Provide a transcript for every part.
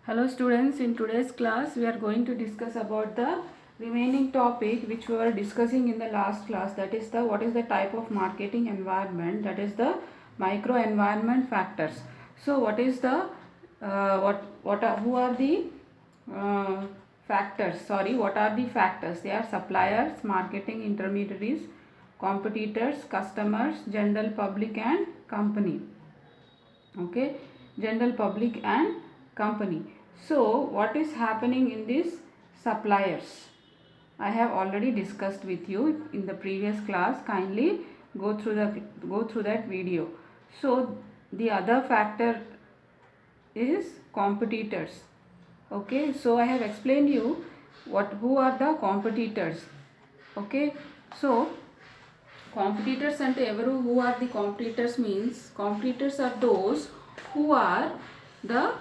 Hello students, in today's class we are going to discuss about the remaining topic which we were discussing in the last class, that is the what is the type of marketing environment, that is the micro environment factors. So what is the who are the what are the factors? They are suppliers, marketing intermediaries, competitors, customers, general public and company. Okay, general public and company. So what is happening in these suppliers? I have already discussed with you in the previous class. Kindly go through that video. So the other factor is competitors. Okay, so I have explained you who are the competitors. Okay, so competitors and every who are the competitors means competitors are those who are the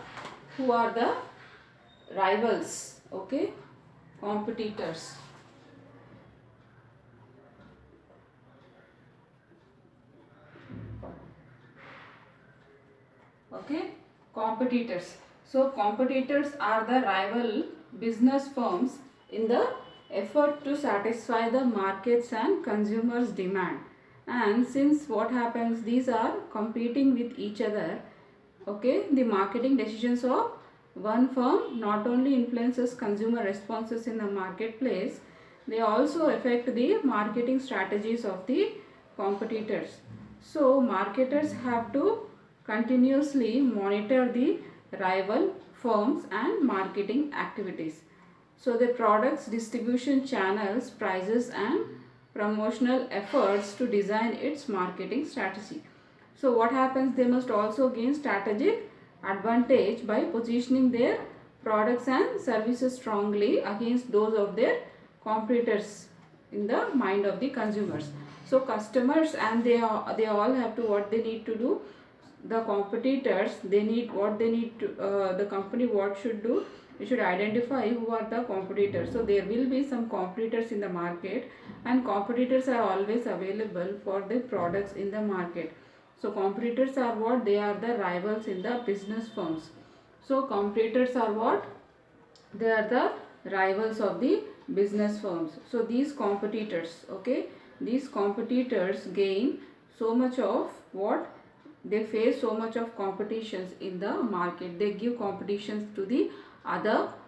rivals. Okay, competitors. Okay, competitors. So competitors are the rival business firms in the effort to satisfy the markets and consumers demand. And since what happens, these are competing with each other. Okay, the marketing decisions of one firm not only influences consumer responses in the marketplace, they also affect the marketing strategies of the competitors. So marketers have to continuously monitor the rival firms and marketing activities. So the products, distribution channels, prices and promotional efforts to design its marketing strategy. So what happens, they must also gain strategic advantage by positioning their products and services strongly against those of their competitors in the mind of the consumers. So customers and they all have to what they need to do. The competitors, they need what they need to the company what should do, we should identify who are the competitors. So there will be some competitors in the market, and competitors are always available for the products in the market. So competitors are what? They are the rivals in the business firms. So competitors are what? They are the rivals of the business firms. So these competitors, okay, these competitors gain so much of what? They face so much of competitions in the market. They give competitions to the other,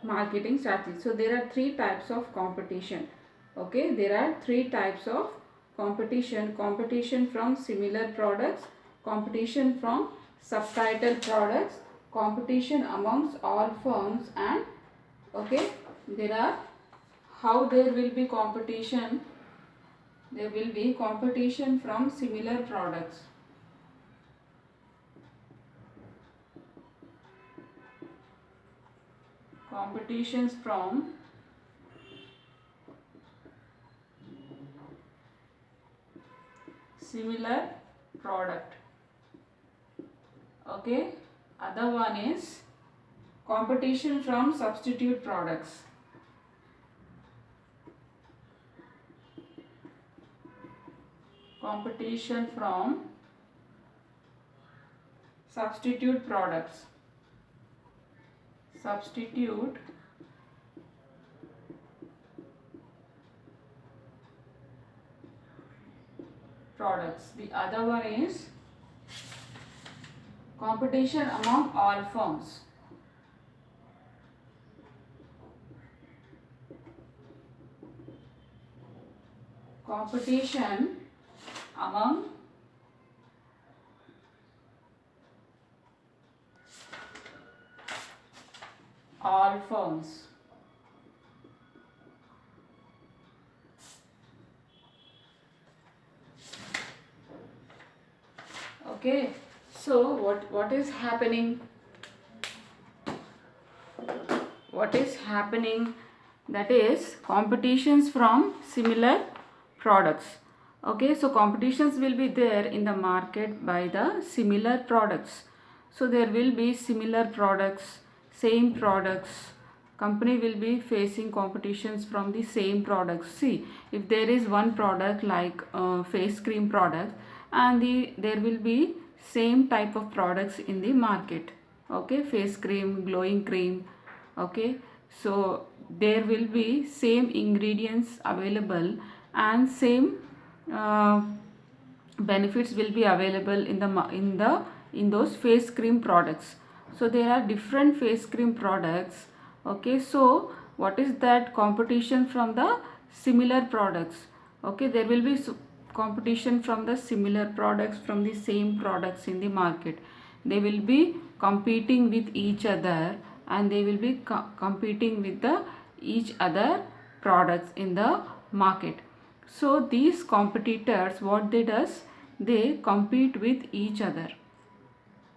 marketing strategies. So there are three types of competition. Okay, there are three types of competition. Competition from similar products, competition from subtitle products, competition amongst all firms, and okay, there are how there will be competition. There will be competition from similar products. Competitions from similar product. Okay. Other one is competition from substitute products. Competition from substitute products. Substitute products. The other one is competition among all firms. Competition among all firms. Okay, so what is happening? What is happening? That is competitions from similar products. Okay, so competitions will be there in the market by the similar products. So there will be similar products, same products. Company will be facing competitions from the same products. See, if there is one product like face cream product, and there will be same type of products in the market. Okay, face cream, glowing cream. Okay, so there will be same ingredients available and same uh, benefits will be available in in those face cream products. So there are different face cream products. Okay, so what is that? Competition from the similar products. Okay, there will be competition from the similar products, from the same products in the market. They will be competing with each other, and they will be competing with the each other products in the market. So these competitors, what they does, they compete with each other.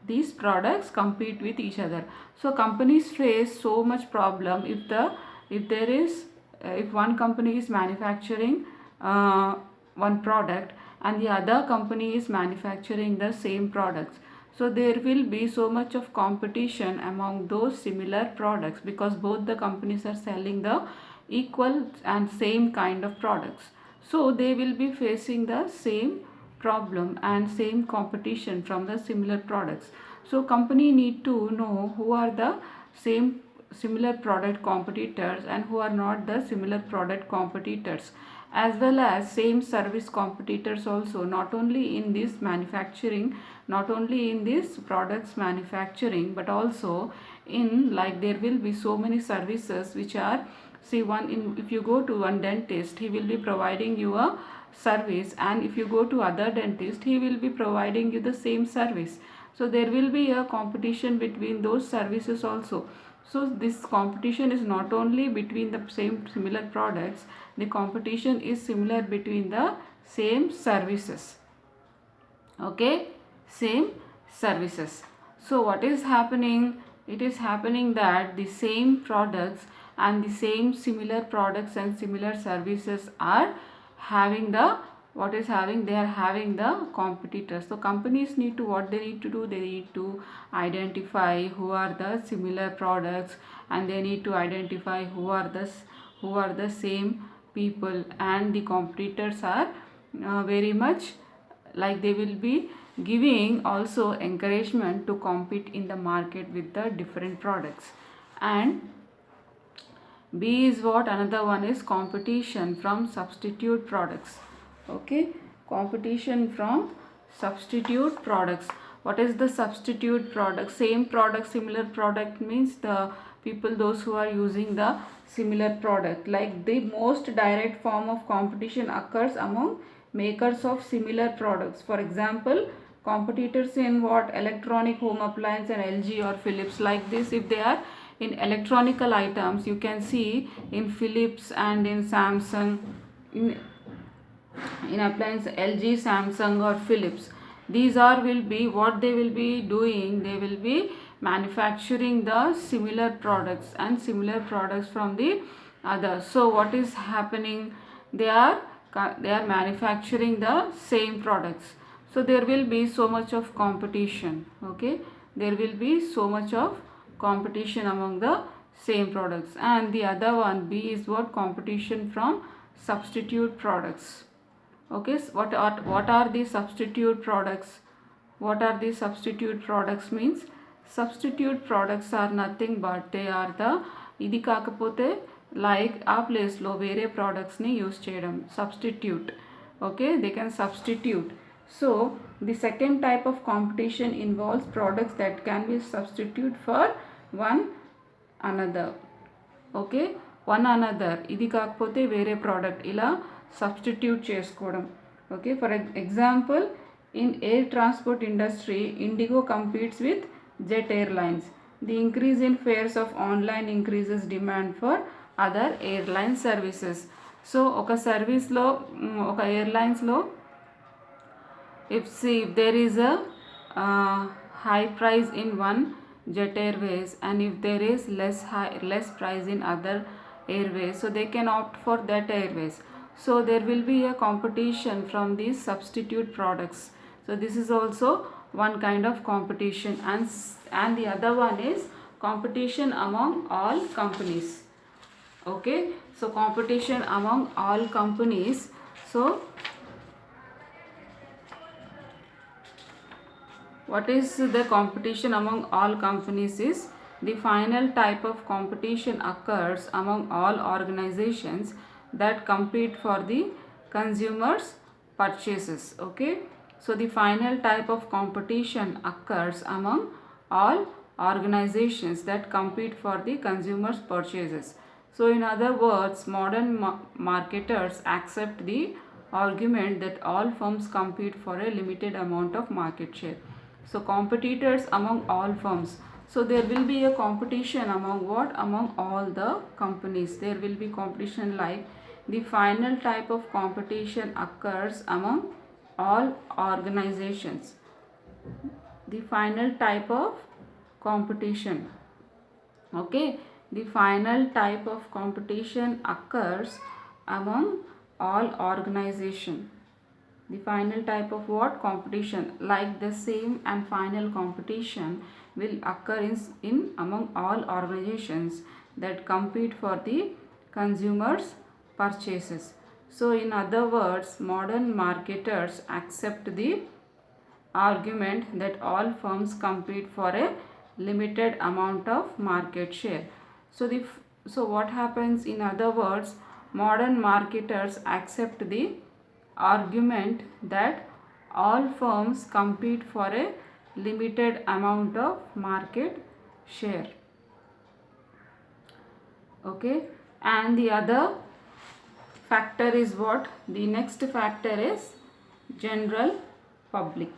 These products compete with each other. So companies face so much problem if there is if one company is manufacturing one product and the other company is manufacturing the same products. So there will be so much of competition among those similar products, because both the companies are selling the equal and same kind of products. So they will be facing the same problem and same competition from the similar products. So company need to know who are the similar product competitors and who are not the similar product competitors, as well as same service competitors also, not only in this manufacturing, not only in this products manufacturing, but also in, like, there will be so many services which are, see, one in, if you go to one dentist, he will be providing you a service, and if you go to other dentist, he will be providing you the same service. So there will be a competition between those services also. So this competition is not only between the same similar products, the competition is similar between the same services. Okay, same services. So what is happening? It is happening that the same products and the same similar products and similar services are having the, what is having, they are having the competitors. So companies need to, what they need to do, they need to identify who are the similar products, and they need to identify who are the same people, and the competitors are very much, like, they will be giving also encouragement to compete in the market with the different products. And B is what? Another one is competition from substitute products. Okay, competition from substitute products. What is the substitute product? Same product, similar product means the people, those who are using the similar product. Like, the most direct form of competition occurs among makers of similar products. For example, competitors in what? Electronic home appliance and LG or Philips. Like this, if they are in electronical items, you can see in Philips and in Samsung, in appliance LG, Samsung or Philips, these are will be what they will be doing, they will be manufacturing the similar products and similar products from the others. So what is happening? They are manufacturing the same products. So there will be so much of competition. Okay, there will be so much of competition among the same products. And the other one, B, is what? Competition from substitute products. Okay, so what are the substitute products? What are the substitute products means? Substitute products are nothing but they are the, ఇది కాకపోతే like ఆ ప్లేస్లో వేరే ప్రోడక్ట్స్ని use చేయడం, substitute. Okay, they can substitute. So the second type of competition involves products that can be substitute for one another. Okay, one another, ఇది కాకపోతే వేరే product, ఇలా సబ్స్టిట్యూట్ చేసుకోవడం. Okay, for example, in air transport industry, IndiGo competes with jet airlines. The increase in fares of online increases demand for other airline services. So ఒక సర్వీస్లో, ఒక ఎయిర్లైన్స్లో, if there is a high price in one jet airways, and if there is less price in other airways, so they can opt for that airways. So there will be a competition from these substitute products. So this is also one kind of competition. And the other one is competition among all companies. Okay, so competition among all companies. So what is the competition among all companies is the final type of competition occurs among all organizations that compete for the consumers purchases. Okay, so the final type of competition occurs among all organizations that compete for the consumers purchases. So in other words, modern marketers accept the argument that all firms compete for a limited amount of market share. So competitors among all firms. So there will be a competition among what? Among all the companies. There will be competition, like the final type of competition occurs among all organizations. The final type of competition. Okay, the final type of competition occurs among all organization. The final type of what? Competition. Like the same and final competition will occur in among all organizations that compete for the consumers purchases. So in other words, modern marketers accept the argument that all firms compete for a limited amount of market share. So what happens? In other words, modern marketers accept the argument that all firms compete for a limited amount of market share. Okay, and the other factor is what? The next factor is general public.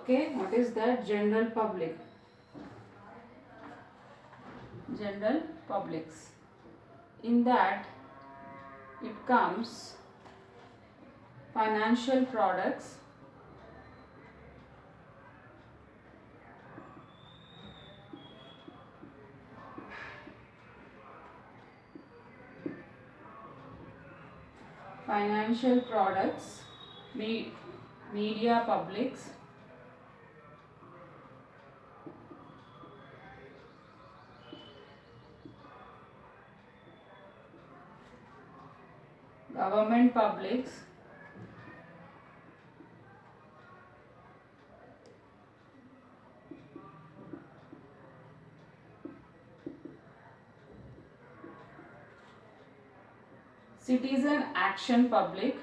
Okay, what is that? General public. General publics. In that it comes financial products, financial products, media publics, government publics, citizen action public,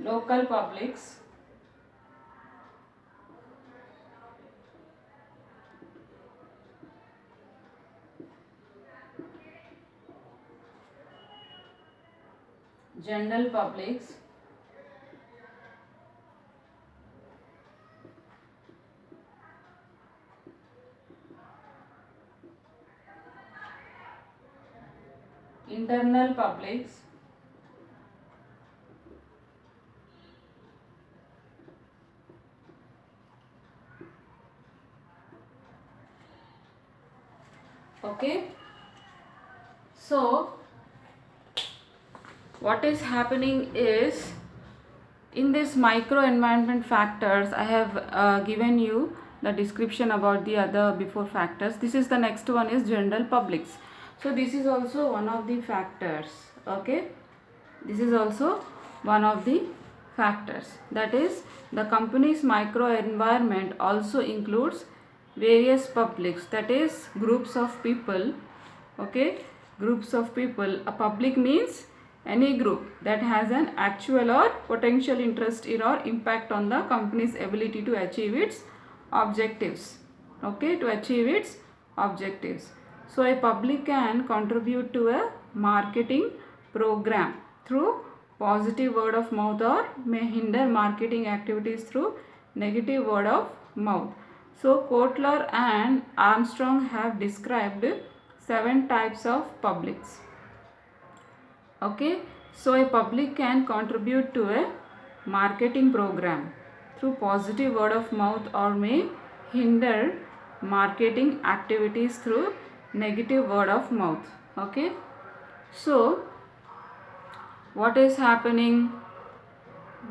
local publics, general publics, internal publics, okay. So what is happening is, in this micro environment factors, I have given you the description about the other before factors. This is the next one is general publics. So this is also one of the factors. Okay, this is also one of the factors. That is, the company's micro environment also includes various publics, that is groups of people. Okay, groups of people. A public means any group that has an actual or potential interest in or impact on the company's ability to achieve its objectives. Okay, to achieve its objectives. So a public can contribute to a marketing program through positive word of mouth or may hinder marketing activities through negative word of mouth. So Kotler and Armstrong have described 7 types of publics. Okay, so a public can contribute to a marketing program through positive word of mouth or may hinder marketing activities through negative word of mouth. Okay, so what is happening?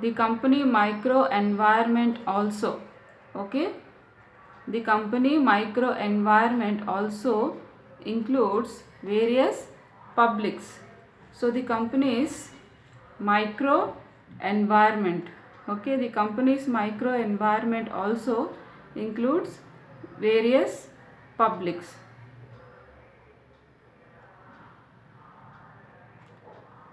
The company micro environment also. Okay, the company micro environment also includes various publics. So the company's micro environment, okay, the company's micro environment also includes various publics.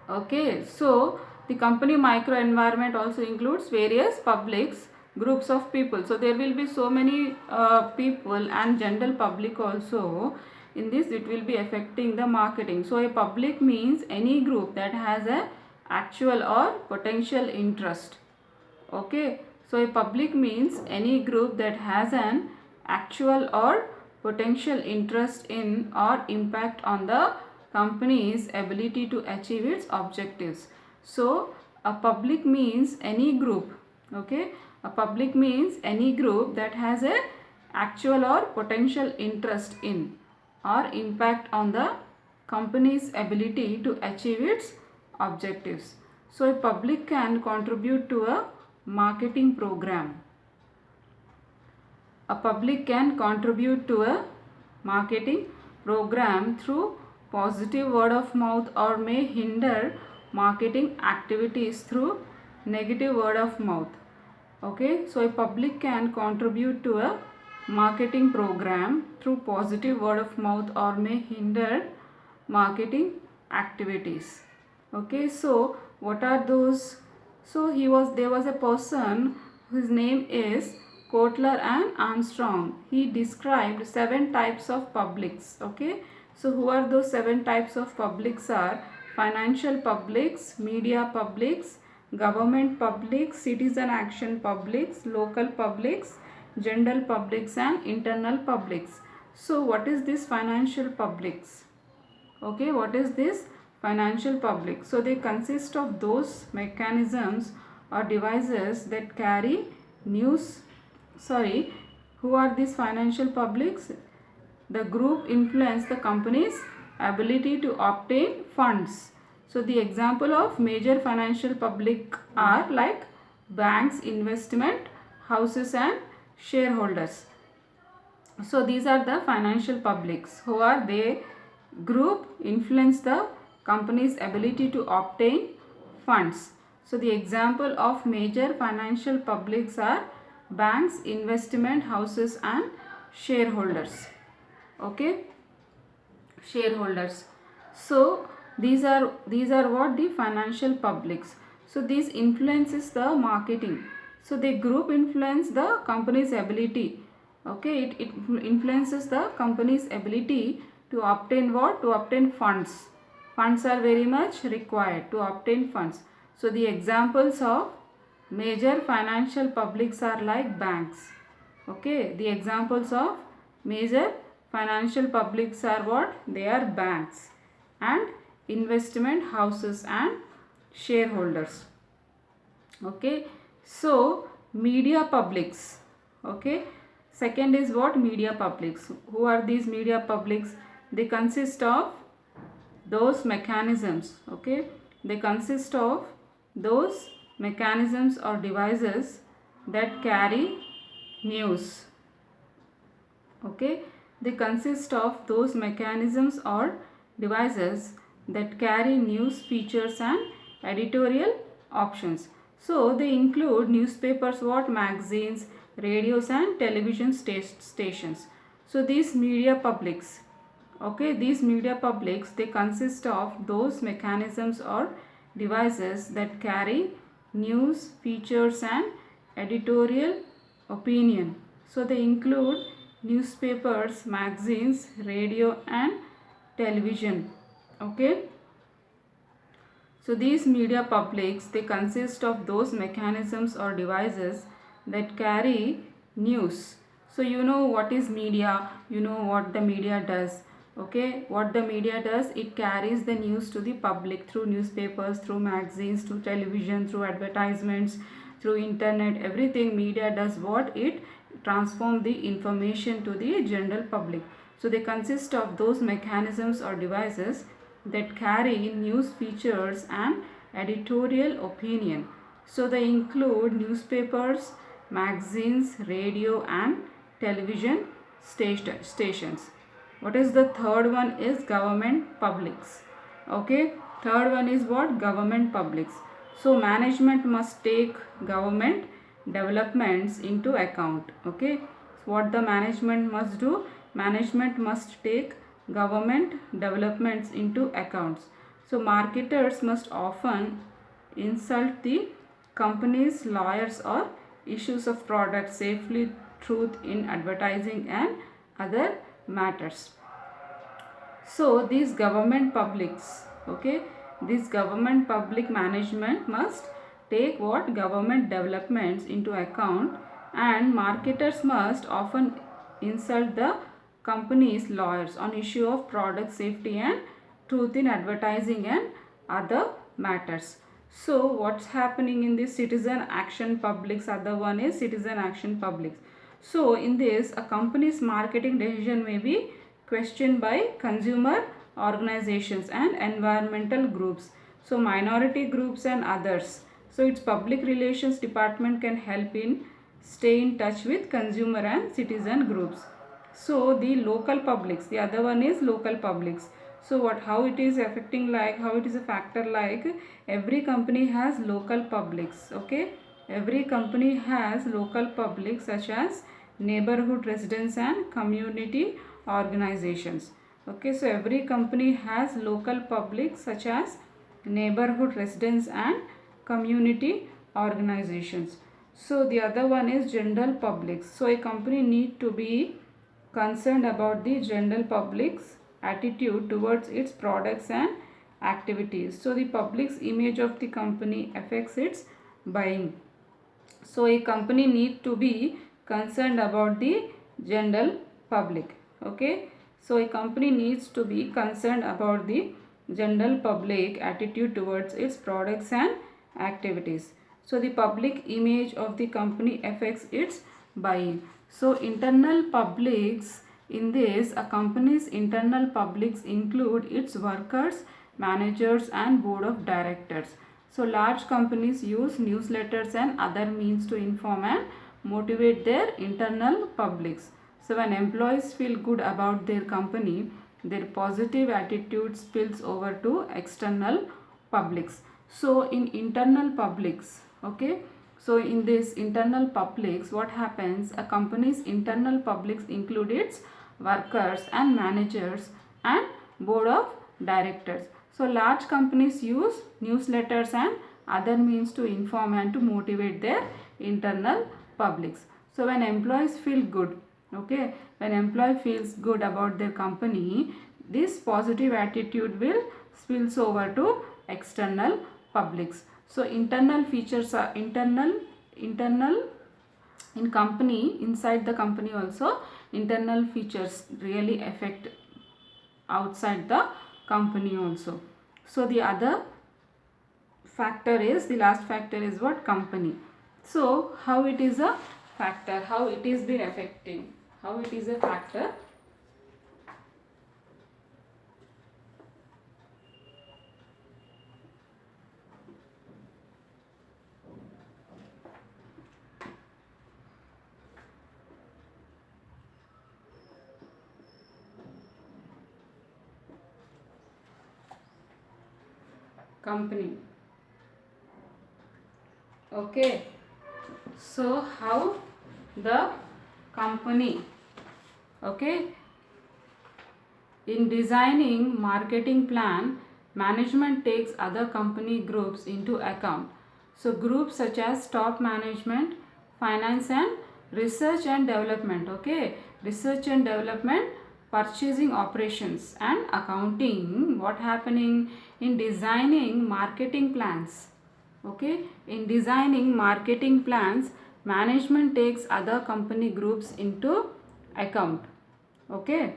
Okay, so the company micro environment also includes various publics, groups of people. So there will be so many people and general public also. In this it will be affecting the marketing. So a public means any group that has a actual or potential interest. Okay, so a public means any group that has an actual or potential interest in or impact on the company's ability to achieve its objectives. So a public means any group. Okay, a public means any group that has a actual or potential interest in or impact on the company's ability to achieve its objectives. So a public can contribute to a marketing program. A public can contribute to a marketing program through positive word of mouth or may hinder marketing activities through negative word of mouth. Okay, so a public can contribute to a marketing program through positive word of mouth or may hinder marketing activities. Okay, so what are those? So there was a person whose name is Kotler and Armstrong. He described 7 types of publics. Okay, so who are those 7 types of publics? Are financial publics, media publics, government publics, citizen action publics, local publics, general publics and internal publics. So what is this financial publics? Okay, what is this financial public? So they consist of those mechanisms or devices that carry news. Who are these financial publics? The group influence the company's ability to obtain funds. So the example of major financial public are like banks, investment houses and shareholders. So these are the financial publics. Who are they? Group influence the company's ability to obtain funds. So the example of major financial publics are banks, investment houses and shareholders. Okay, shareholders. So these are what the financial publics. So this influences the marketing. So the group influence the company's ability. Okay, it influences the company's ability to obtain what? To obtain funds. Funds are very much required to obtain funds. So the examples of major financial publics are like banks. Okay, the examples of major financial publics are what? They are banks and investment houses and shareholders. Okay, so media publics. Okay, second is what? Media publics. Who are these media publics? They consist of those mechanisms. Okay, they consist of those mechanisms or devices that carry news. Okay, they consist of those mechanisms or devices that carry news features and editorial options. So they include newspapers, what? Magazines, radios and television stations. So these media publics, okay, these media publics, they consist of those mechanisms or devices that carry news, features and editorial opinion. So they include newspapers, magazines, radio and television. Okay. So these media publics, they consist of those mechanisms or devices that carry news. So you know what is media, you know what the media does. Okay, what the media does, it carries the news to the public through newspapers, through magazines, through television, through advertisements, through internet. Everything media does, what it transform the information to the general public. So they consist of those mechanisms or devices that carry news features and editorial opinion. So they include newspapers, magazines, radio and television stations. What is the third one is government publics. Okay, third one is what? Government publics. So management must take government developments into account. Okay, so what the management must do? Management must take government developments into accounts. So marketers must often insult the company's lawyers or issues of product safely, truth in advertising and other matters. So these government publics, okay, this government public management must take what? Government developments into account, and marketers must often insult the company's lawyers on issue of product safety and truth in advertising and other matters. So what's happening in this citizen action publics? Other one is citizen action publics. So in this, a company's marketing decision may be questioned by consumer organizations and environmental groups, so minority groups and others. So its public relations department can help in stay in touch with consumer and citizen groups. So the local publics, the other one is local publics. So what, how it is affecting, like how it is a factor, like every company has local publics. Okay, every company has local publics such as neighborhood residents and community organizations. Okay, so every company has local public such as neighborhood residents and community organizations. So the other one is general publics. So a company need to be concerned about the general public's attitude towards its products and activities. So the public's image of the company affects its buying. So a company need to be concerned about the general public. Okay, so a company needs to be concerned about the general public attitude towards its products and activities. So the public image of the company affects its buying. So internal publics, in this a company's internal publics include its workers, managers and board of directors. So large companies use newsletters and other means to inform and motivate their internal publics. So when employees feel good about their company, their positive attitude spills over to external publics. So in internal publics, okay, so in this internal publics, what happens? A company's internal publics include its workers and managers and board of directors. So large companies use newsletters and other means to inform and to motivate their internal publics. So when employees feel good, okay, when employee feels good about their company, this positive attitude will spills over to external publics. So internal features are internal in company, inside the company also internal features really affect outside the company also. So the other factor is, the last factor is what? Company. So how it is a factor, how it is been affecting, how it is a factor. Company. Okay, so how the company, okay, in designing marketing plan, management takes other company groups into account. So groups such as top management, finance and research and development, okay, research and development purchasing operations and accounting. What happening in designing marketing plans? Okay, in designing marketing plans, management takes other company groups into account. Okay,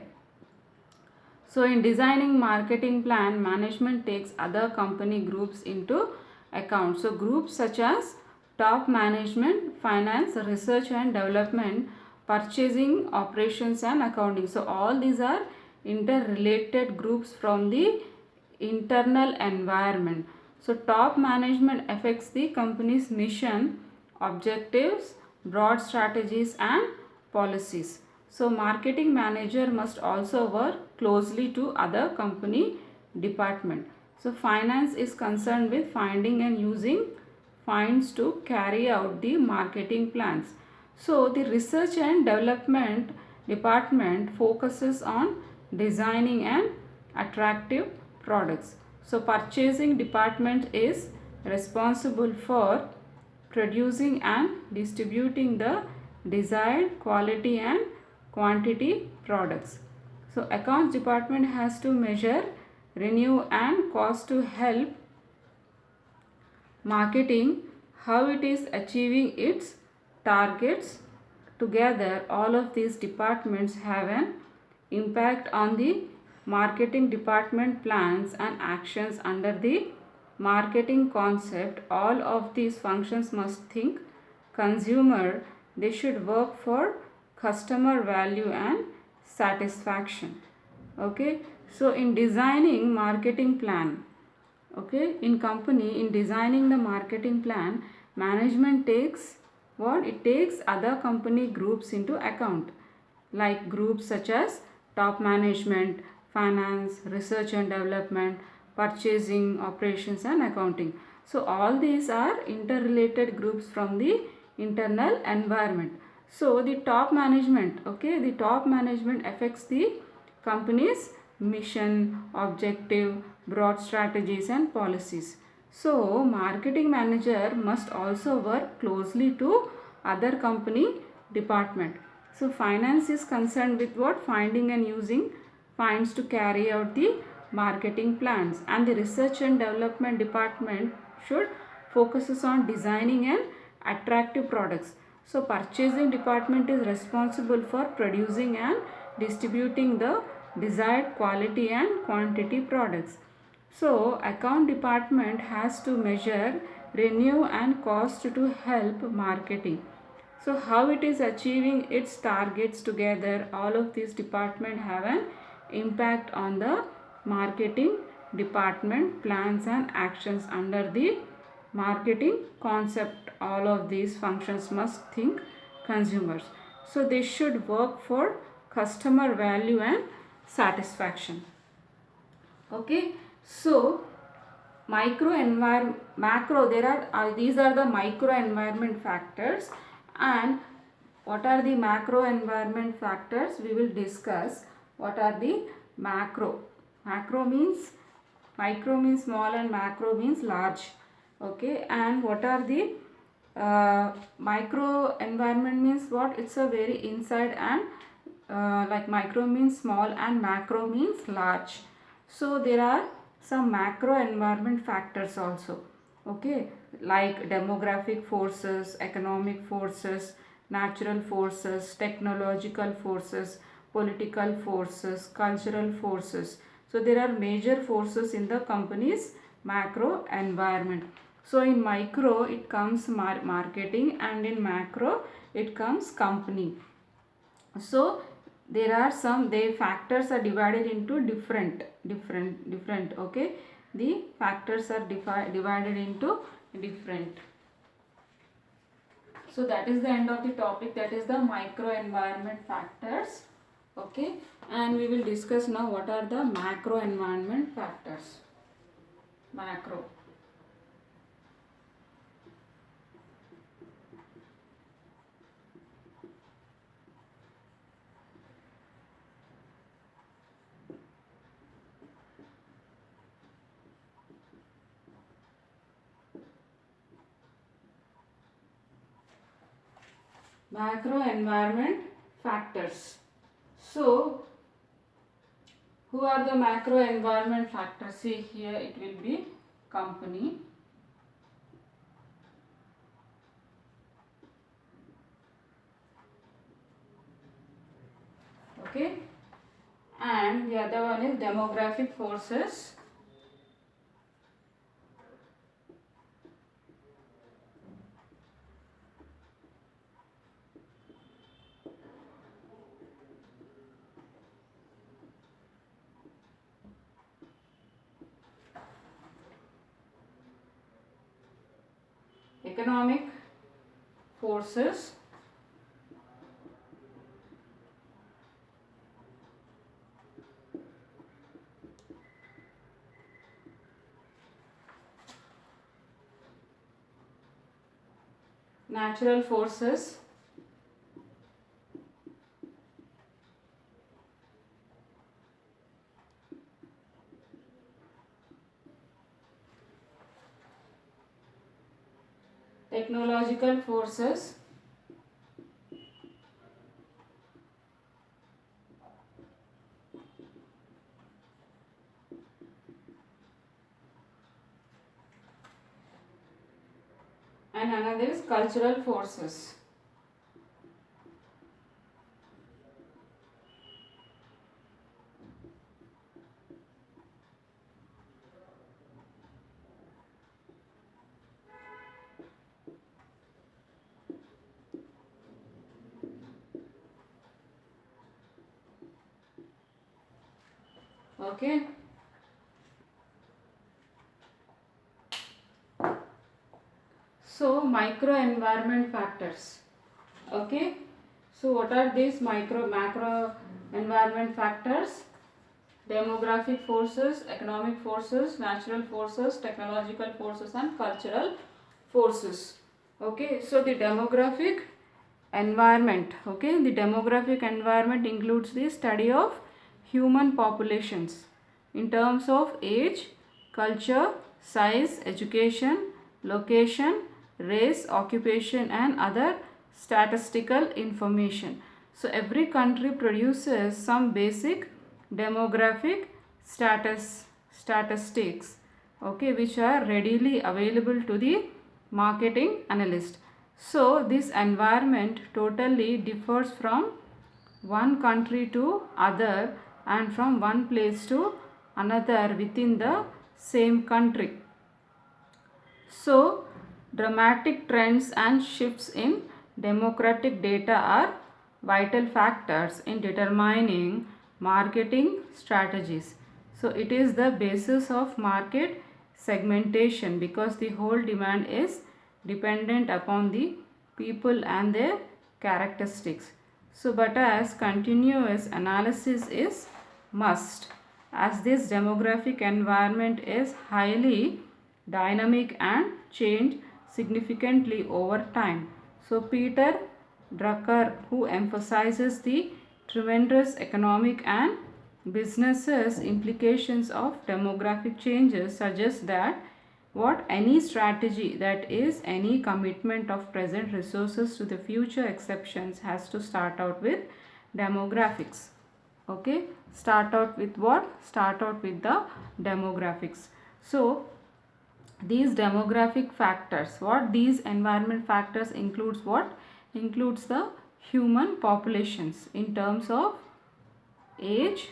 so in designing marketing plan, management takes other company groups into account. So groups such as top management, finance, research and development, purchasing, operations and accounting. So all these are interrelated groups from the internal environment. So top management affects the company's mission, objectives, broad strategies and policies. So marketing manager must also work closely to other company department. So finance is concerned with finding and using funds to carry out the marketing plans. So the research and development department focuses on designing and attractive products. So purchasing department is responsible for producing and distributing the desired quality and quantity products. So accounts department has to measure revenue and cost to help marketing how it is achieving its targets. Together all of these departments have an impact on the marketing department plans and actions under the marketing concept. All of these functions must think consumer. They should work for customer value and satisfaction. Okay, so in designing marketing plan, okay, in company, in designing the marketing plan, management takes what? It takes other company groups into account, like groups such as top management, finance, research and development, purchasing, operations and accounting. So all these are interrelated groups from the internal environment. So the top management, okay, the top management affects the company's mission, objective, broad strategies and policies. So marketing manager must also work closely to other company department. So finance is concerned with what? Finding and using funds to carry out the marketing plans, and the research and development department should focuses on designing and attractive products. So purchasing department is responsible for producing and distributing the desired quality and quantity products. So account department has to measure revenue and cost to help marketing. So how it is achieving its targets. Together all of these departments have an impact on the marketing department plans and actions under the marketing concept. All of these functions must think consumers. So they should work for customer value and satisfaction. Okay, so macro, there are these are the micro environment factors, and what are the macro environment factors we will discuss. What are the macro? Macro means, micro means small and macro means large. Okay, and what are the micro environment means what? It's a very inside, and like micro means small and macro means large. So there are some macro environment factors also. Okay, like demographic forces, economic forces, natural forces, technological forces, political forces, cultural forces. So there are major forces in the company's macro environment. So in micro it comes marketing, and in macro it comes company. So there are some, the factors are divided into different. Okay, the factors are divided into different. So that is the end of the topic, that is the micro environment factors. Okay, and we will discuss now what are the macro environment factors. Macro. Macro environment factors. So Who are the macro environment factors? See here it will be company, okay, and the other one is demographic forces. Economic forces, natural forces, technological forces, and another is cultural forces. Okay. So micro environment factors. Okay. So what are these macro environment factors? Demographic forces, economic forces, natural forces, technological forces and cultural forces. Okay, so the demographic environment, okay, the demographic environment includes the study of human populations in terms of age, culture, size, education, location, race, occupation and other statistical information. So every country produces some basic demographic statistics, okay, which are readily available to the marketing analyst. So this environment totally differs from one country to other and from one place to another within the same country. So dramatic trends and shifts in demographic data are vital factors in determining marketing strategies. So it is the basis of market segmentation because the whole demand is dependent upon the people and their characteristics. So but as continuous analysis is must, as this demographic environment is highly dynamic and change significantly over time. So Peter Drucker, who emphasizes the tremendous economic and businesses implications of demographic changes, suggests that what any strategy, that is any commitment of present resources to the future exceptions, has to start out with demographics. Okay, start out with what? Start out with the demographics. So these demographic factors, what these environment factors includes, what includes the human populations in terms of age,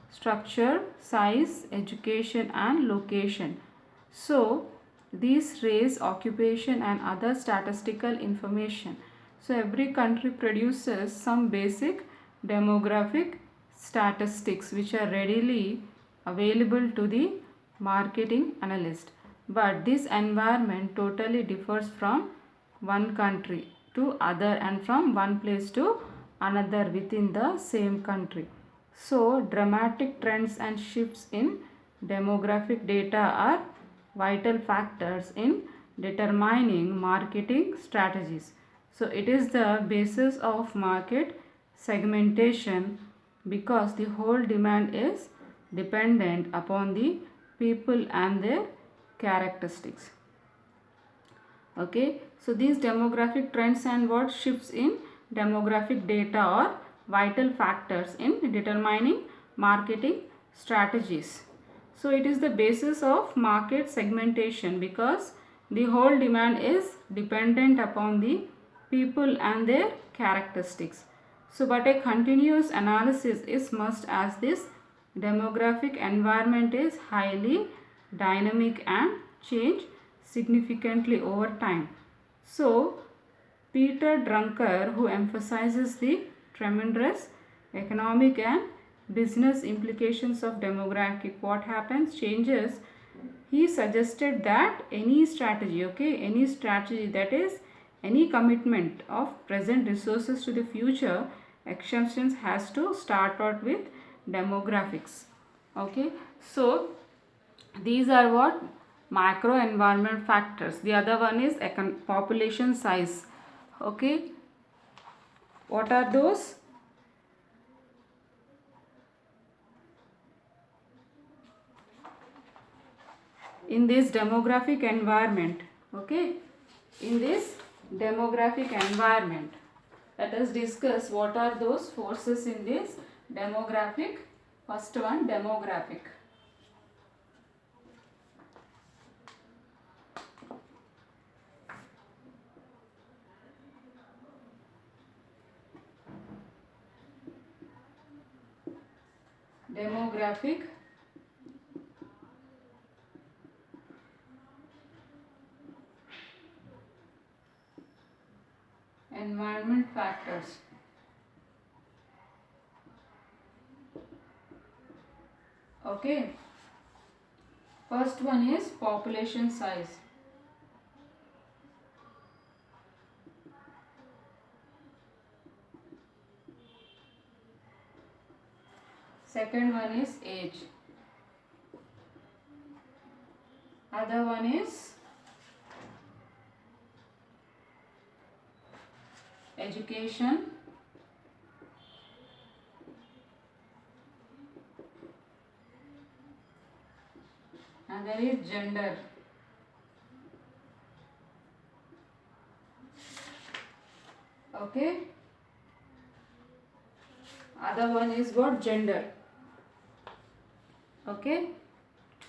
structure, size, education and location. So these race, occupation and other statistical information. So every country produces some basic demographic statistics which are readily available to the marketing analyst. But this environment totally differs from one country to other and from one place to another within the same country. So dramatic trends and shifts in demographic data are vital factors in determining marketing strategies. So it is the basis of market segmentation because the whole demand is dependent upon the people and their characteristics. Okay, so these demographic trends and what shifts in demographic data are vital factors in determining marketing strategies. So it is the basis of market segmentation because the whole demand is dependent upon the people and their characteristics. So but a continuous analysis is must as this demographic environment is highly dynamic and change significantly over time. So Peter Drucker, who emphasizes the tremendous economic and business implications of demographic, what happens, changes, he suggested that any strategy, any strategy, that is any commitment of present resources to the future exceptions has to start out with demographics. Okay, so these are what macro environment factors. The other one is population size. Okay, what are those? In this demographic environment, okay, in this demographic environment, let us discuss what are those forces in this demographic. First one, demographic. Demographic environment factors. Okay, first one is population size. Second one is age. Other one is education. Another is gender. Okay. Other one is what? Gender. Okay.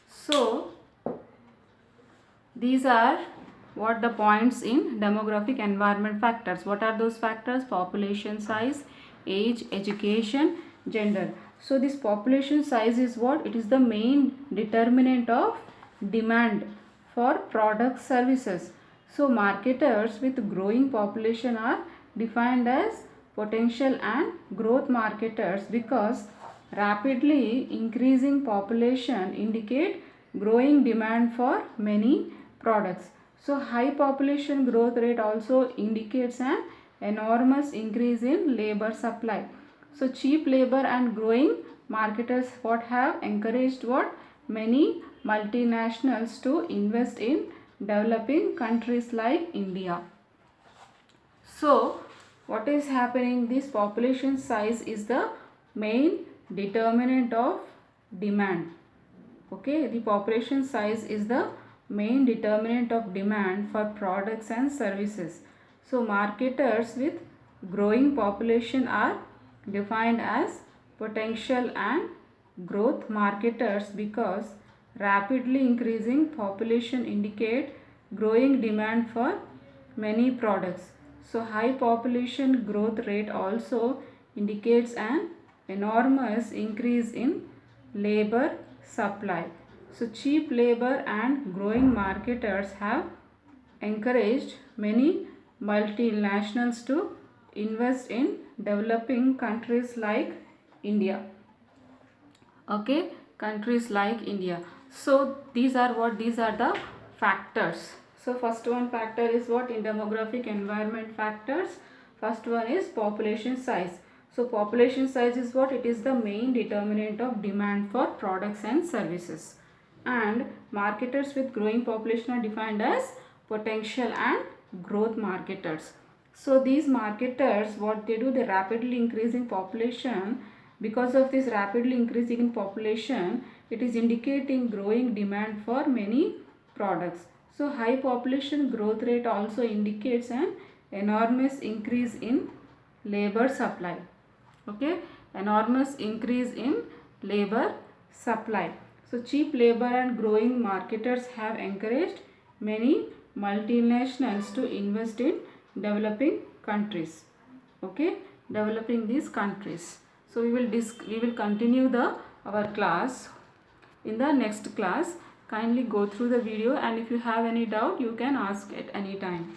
So these are what the points in demographic environment factors. What are those factors? Population size, age, education, gender. So this population size is what? It is the main determinant of demand for product services. So marketers with growing population are defined as potential and growth marketers because rapidly increasing population indicate growing demand for many products. So high population growth rate also indicates an enormous increase in labor supply. So cheap labor and growing marketers what have encouraged what? Many multinationals to invest in developing countries like India. So what is happening? This population size is the main determinant of demand. Okay, the population size is the main determinant of demand for products and services. So marketers with growing population are defined as potential and growth marketers because rapidly increasing population indicate growing demand for many products. So high population growth rate also indicates an enormous increase in labor supply. So cheap labor and growing marketers have encouraged many multinationals to invest in developing countries like India. Okay, countries like India. So these are what? These are the factors. So first one factor is what? In demographic environment factors. First one is population size. So population size is what? It is the main determinant of demand for products and services. And marketers with growing population are defined as potential and growth marketers. So these marketers, what they do, they rapidly increasing population. Because of this rapidly increasing in population, it is indicating growing demand for many products. So high population growth rate also indicates an enormous increase in labor supply. Okay, enormous increase in labor supply. So cheap labor and growing marketers have encouraged many multinationals to invest in developing countries. Okay, developing these countries. So we will continue our class in the next class. Kindly go through the video, and if you have any doubt you can ask at any time.